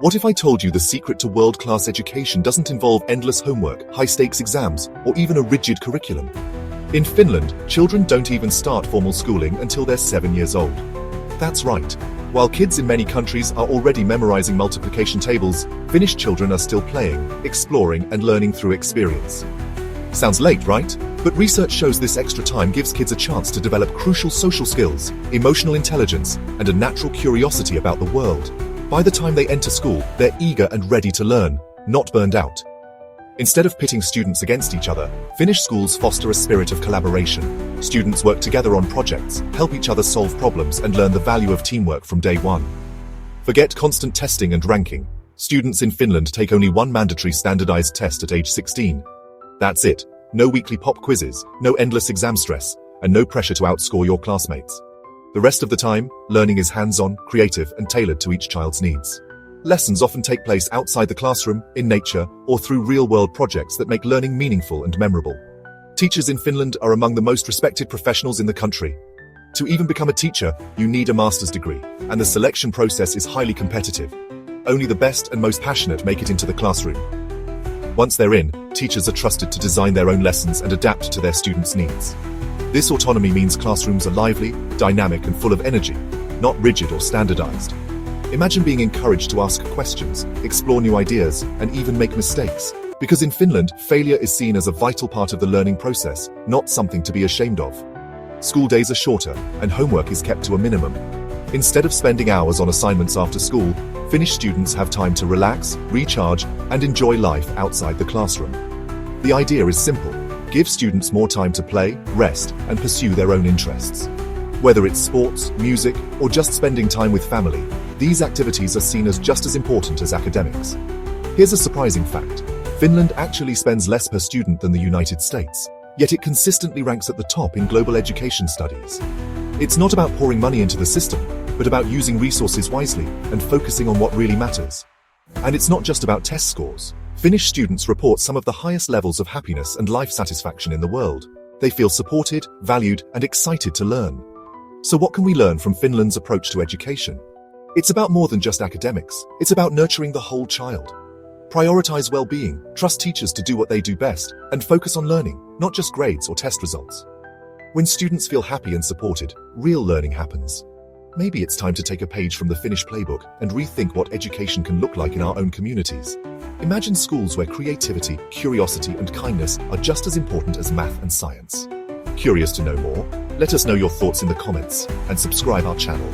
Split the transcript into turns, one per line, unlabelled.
What if I told you the secret to world-class education doesn't involve endless homework, high-stakes exams, or even a rigid curriculum? In Finland, children don't even start formal schooling until they're 7 years old. That's right. While kids in many countries are already memorizing multiplication tables, Finnish children are still playing, exploring, and learning through experience. Sounds late, right? But research shows this extra time gives kids a chance to develop crucial social skills, emotional intelligence, and a natural curiosity about the world. By the time they enter school, they're eager and ready to learn, not burned out. Instead of pitting students against each other, Finnish schools foster a spirit of collaboration. Students work together on projects, help each other solve problems, and learn the value of teamwork from day one. Forget constant testing and ranking. Students in Finland take only one mandatory standardized test at age 16. That's it. No weekly pop quizzes, no endless exam stress, and no pressure to outscore your classmates. The rest of the time, learning is hands-on, creative, and tailored to each child's needs. Lessons often take place outside the classroom, in nature, or through real-world projects that make learning meaningful and memorable. Teachers in Finland are among the most respected professionals in the country. To even become a teacher, you need a master's degree, and the selection process is highly competitive. Only the best and most passionate make it into the classroom. Once they're in, teachers are trusted to design their own lessons and adapt to their students' needs. This autonomy means classrooms are lively, dynamic, and full of energy, not rigid or standardized. Imagine being encouraged to ask questions, explore new ideas, and even make mistakes. Because in Finland, failure is seen as a vital part of the learning process, not something to be ashamed of. School days are shorter, and homework is kept to a minimum. Instead of spending hours on assignments after school, Finnish students have time to relax, recharge, and enjoy life outside the classroom. The idea is simple. Give students more time to play, rest, and pursue their own interests. Whether it's sports, music, or just spending time with family, these activities are seen as just as important as academics. Here's a surprising fact. Finland actually spends less per student than the United States, yet it consistently ranks at the top in global education studies. It's not about pouring money into the system, but about using resources wisely and focusing on what really matters. And it's not just about test scores. Finnish students report some of the highest levels of happiness and life satisfaction in the world. They feel supported, valued, and excited to learn. So what can we learn from Finland's approach to education? It's about more than just academics. It's about nurturing the whole child. Prioritize well-being, trust teachers to do what they do best, and focus on learning, not just grades or test results. When students feel happy and supported, real learning happens. Maybe it's time to take a page from the Finnish playbook and rethink what education can look like in our own communities. Imagine schools where creativity, curiosity, and kindness are just as important as math and science. Curious to know more? Let us know your thoughts in the comments and subscribe our channel.